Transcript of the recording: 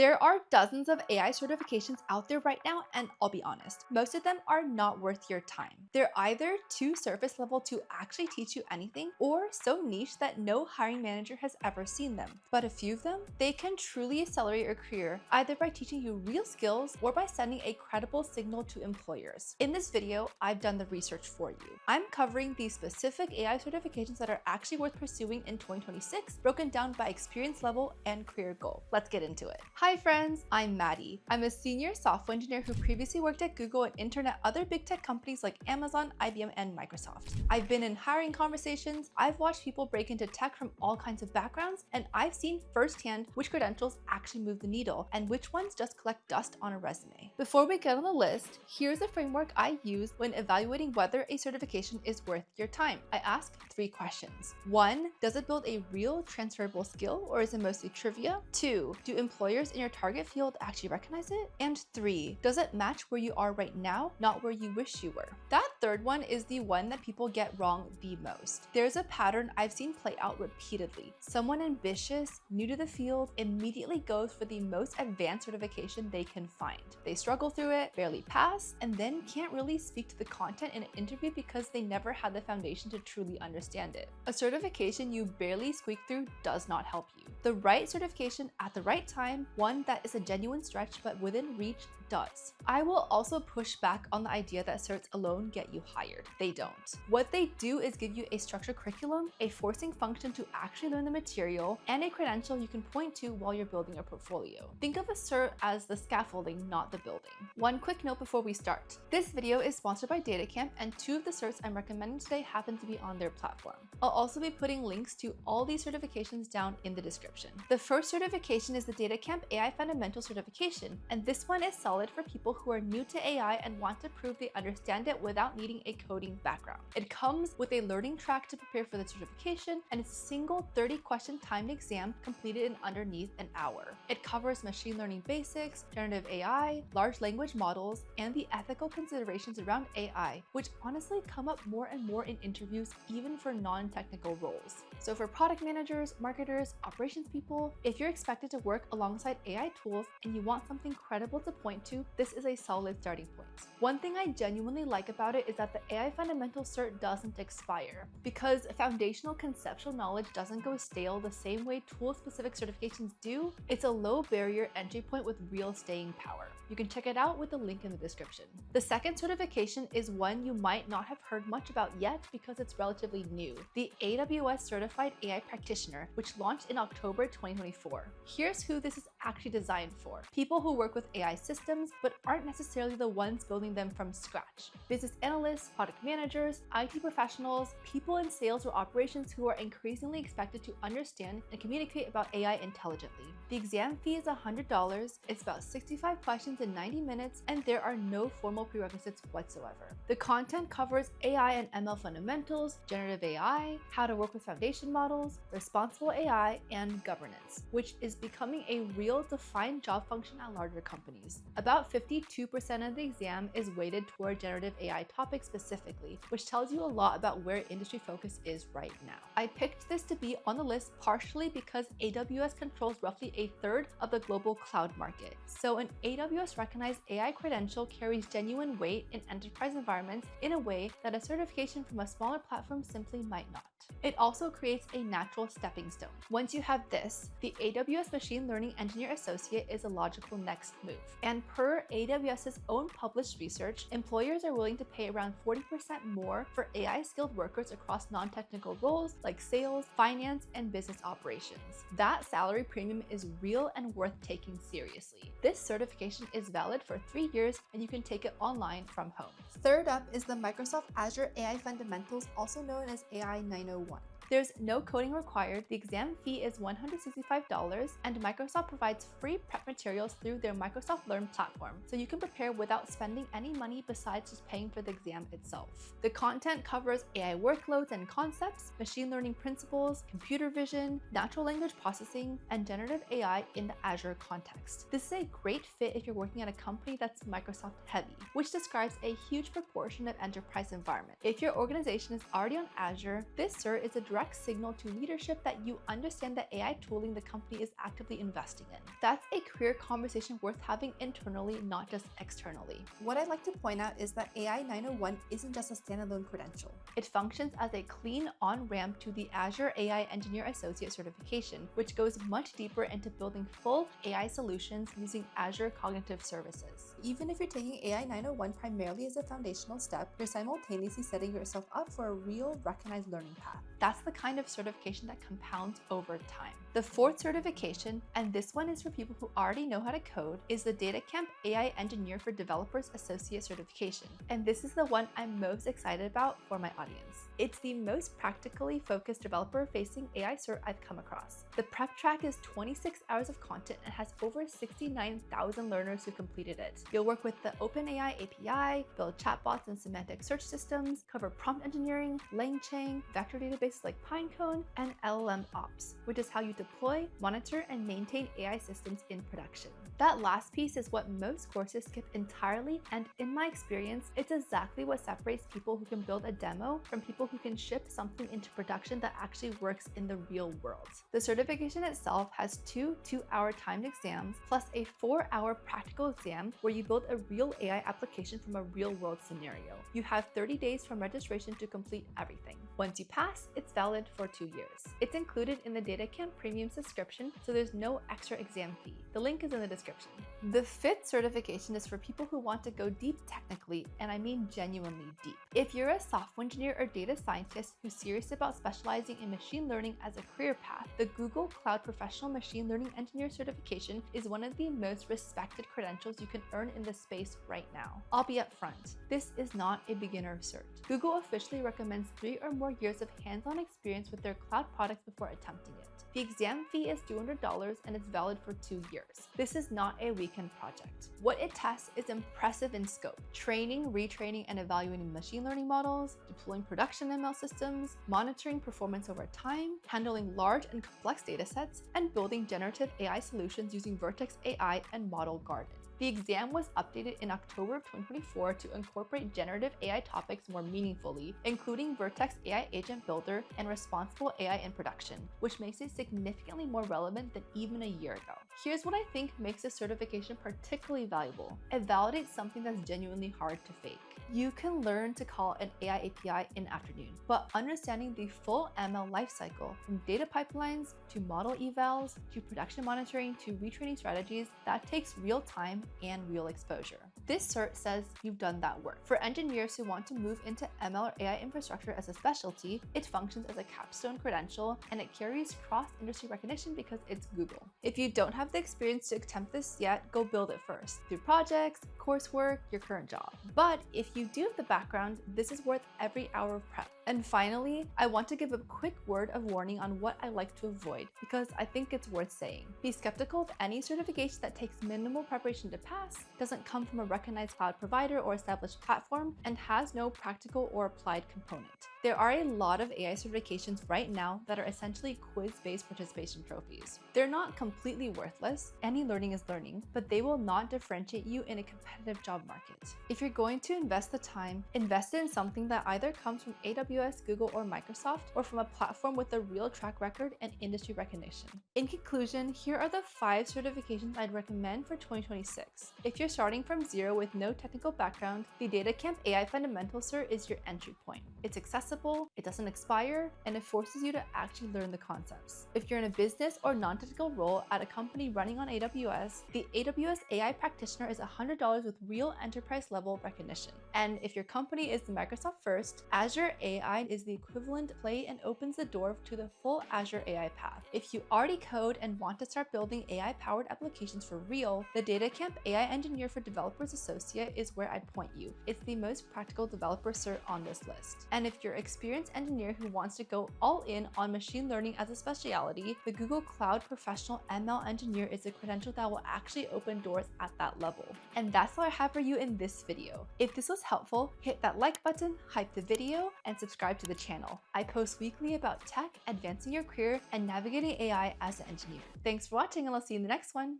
There are dozens of AI certifications out there right now, and I'll be honest, most of them are not worth your time. They're either too surface level to actually teach you anything, or so niche that no hiring manager has ever seen them. But a few of them, they can truly accelerate your career, either by teaching you real skills or by sending a credible signal to employers. In this video, I've done the research for you. I'm covering the specific AI certifications that are actually worth pursuing in 2026, broken down by experience level and career goal. Let's get into it. Hi friends, I'm Maddie. I'm a senior software engineer who previously worked at Google and interned at other big tech companies like Amazon, IBM, and Microsoft. I've been in hiring conversations, I've watched people break into tech from all kinds of backgrounds, and I've seen firsthand which credentials actually move the needle and which ones just collect dust on a resume. Before we get on the list, here's a framework I use when evaluating whether a certification is worth your time. I ask 3 questions. 1, does it build a real transferable skill or is it mostly trivia? 2, do employers in your target field actually recognize it? And 3, does it match where you are right now, not where you wish you were? That third one is the one that people get wrong the most. There's a pattern I've seen play out repeatedly. Someone ambitious, new to the field, immediately goes for the most advanced certification they can find. They struggle through it, barely pass, and then can't really speak to the content in an interview because they never had the foundation to truly understand it. A certification you barely squeak through does not help you. The right certification at the right time, one that is a genuine stretch but within reach, does. I will also push back on the idea that certs alone get you hired. They don't. What they do is give you a structured curriculum, a forcing function to actually learn the material, and a credential you can point to while you're building a portfolio. Think of a cert as the scaffolding, not the building. One quick note before we start. This video is sponsored by DataCamp, and 2 of the certs I'm recommending today happen to be on their platform. I'll also be putting links to all these certifications down in the description. The first certification is the DataCamp AI Fundamental Certification, and this one is solid for people who are new to AI and want to prove they understand it without needing a coding background. It comes with a learning track to prepare for the certification, and it's a single 30-question timed exam completed in underneath an hour. It covers machine learning basics, generative AI, large language models, and the ethical considerations around AI, which honestly come up more and more in interviews, even for non-technical roles. So for product managers, marketers, operations people, if you're expected to work alongside AI tools and you want something credible to point to, this is a solid starting point. One thing I genuinely like about it is that the AI Fundamental Cert doesn't expire. Because foundational conceptual knowledge doesn't go stale the same way tool-specific certifications do, it's a low barrier entry point with real staying power. You can check it out with the link in the description. The second certification is one you might not have heard much about yet because it's relatively new, the AWS Certified AI Practitioner, which launched in October 2024. Here's who this is actually designed for: people who work with AI systems but aren't necessarily the ones building them from scratch. Business analysts, product managers, IT professionals, people in sales or operations who are increasingly expected to understand and communicate about AI intelligently. The exam fee is $100, it's about 65 questions in 90 minutes, and there are no formal prerequisites whatsoever. The content covers AI and ML fundamentals, generative AI, how to work with foundation models, responsible AI, and governance, which is becoming a real defined job function at larger companies. About 52% of the exam is weighted toward generative AI topics specifically, which tells you a lot about where industry focus is right now. I picked this to be on the list partially because AWS controls roughly a third of the global cloud market. So an AWS recognized AI credential carries genuine weight in enterprise environments in a way that a certification from a smaller platform simply might not. It also creates a natural stepping stone. Once you have this, the AWS Machine Learning Engineer Associate is a logical next move. And per AWS's own published research, employers are willing to pay around 40% more for AI-skilled workers across non-technical roles like sales, finance, and business operations. That salary premium is real and worth taking seriously. This certification is valid for 3 years, and you can take it online from home. Third up is the Microsoft Azure AI Fundamentals, also known as AI 901. There's no coding required, the exam fee is $165, and Microsoft provides free prep materials through their Microsoft Learn platform, so you can prepare without spending any money besides just paying for the exam itself. The content covers AI workloads and concepts, machine learning principles, computer vision, natural language processing, and generative AI in the Azure context. This is a great fit if you're working at a company that's Microsoft heavy, which describes a huge proportion of enterprise environment. If your organization is already on Azure, this cert is a direct direct signal to leadership that you understand the AI tooling the company is actively investing in. That's a career conversation worth having internally, not just externally. What I'd like to point out is that AI 901 isn't just a standalone credential. It functions as a clean on-ramp to the Azure AI Engineer Associate certification, which goes much deeper into building full AI solutions using Azure Cognitive Services. Even if you're taking AI 901 primarily as a foundational step, you're simultaneously setting yourself up for a real recognized learning path. That's the kind of certification that compounds over time. The fourth certification, and this one is for people who already know how to code, is the DataCamp AI Engineer for Developers Associate certification. And this is the one I'm most excited about for my audience. It's the most practically focused developer-facing AI cert I've come across. The prep track is 26 hours of content and has over 69,000 learners who completed it. You'll work with the OpenAI API, build chatbots and semantic search systems, cover prompt engineering, LangChain, vector databases like Pinecone, and LLM ops, which is how you deploy, monitor, and maintain AI systems in production. That last piece is what most courses skip entirely, and in my experience, it's exactly what separates people who can build a demo from people who can ship something into production that actually works in the real world. The certification itself has two 2-hour timed exams, plus a 4-hour practical exam where you build a real AI application from a real-world scenario. You have 30 days from registration to complete everything. Once you pass, it's valid for 2 years. It's included in the DataCamp Premium subscription, so there's no extra exam fee. The link is in the description. The fifth certification is for people who want to go deep technically, and I mean genuinely deep. If you're a software engineer or data scientist who's serious about specializing in machine learning as a career path, the Google Cloud Professional Machine Learning Engineer certification is one of the most respected credentials you can earn in this space right now. I'll be upfront, this is not a beginner cert. Google officially recommends 3 or more years of hands-on experience with their cloud products before attempting it. The exam fee is $200 and it's valid for 2 years. This is not a weekend project. What it tests is impressive in scope: training, retraining, and evaluating machine learning models, deploying production ML systems, monitoring performance over time, handling large and complex datasets, and building generative AI solutions using Vertex AI and Model Garden. The exam was updated in October of 2024 to incorporate generative AI topics more meaningfully, including Vertex AI Agent Builder and responsible AI in production, which makes it significantly more relevant than even a year ago. Here's what I think makes this certification particularly valuable. It validates something that's genuinely hard to fake. You can learn to call an AI API in an afternoon, but understanding the full ML lifecycle, from data pipelines to model evals to production monitoring to retraining strategies, that takes real time and real exposure. This cert says you've done that work. For engineers who want to move into ML or AI infrastructure as a specialty, it functions as a capstone credential and it carries cross-industry recognition because it's Google. If you don't have the experience to attempt this yet, go build it first through projects, coursework, your current job. But if you do have the background, this is worth every hour of prep. And finally, I want to give a quick word of warning on what I like to avoid because I think it's worth saying. Be skeptical of any certification that takes minimal preparation to pass, doesn't come from a recognized cloud provider or established platform, and has no practical or applied component. There are a lot of AI certifications right now that are essentially quiz-based participation trophies. They're not completely worthless, any learning is learning, but they will not differentiate you in a competitive job market. If you're going to invest the time, invest in something that either comes from AWS, Google, or Microsoft, or from a platform with a real track record and industry recognition. In conclusion, here are the 5 certifications I'd recommend for 2026. If you're starting from zero with no technical background, the DataCamp AI Fundamental Cert is your entry point. It's accessible, it doesn't expire, and it forces you to actually learn the concepts. If you're in a business or non-technical role at a company running on AWS, the AWS AI Practitioner is $100 with real enterprise-level recognition. And if your company is Microsoft first, Azure AI is the equivalent play and opens the door to the full Azure AI path. If you already code and want to start building AI-powered applications for real, the DataCamp AI Engineer for Developers Associate is where I'd point you. It's the most practical developer cert on this list. And if you're an experienced engineer who wants to go all in on machine learning as a specialty, the Google Cloud Professional ML Engineer is a credential that will actually open doors at that level. And that's all I have for you in this video. If this was helpful, hit that like button, hype the video, and subscribe to the channel. I post weekly about tech, advancing your career, and navigating AI as an engineer. Thanks for watching, and I'll see you in the next one.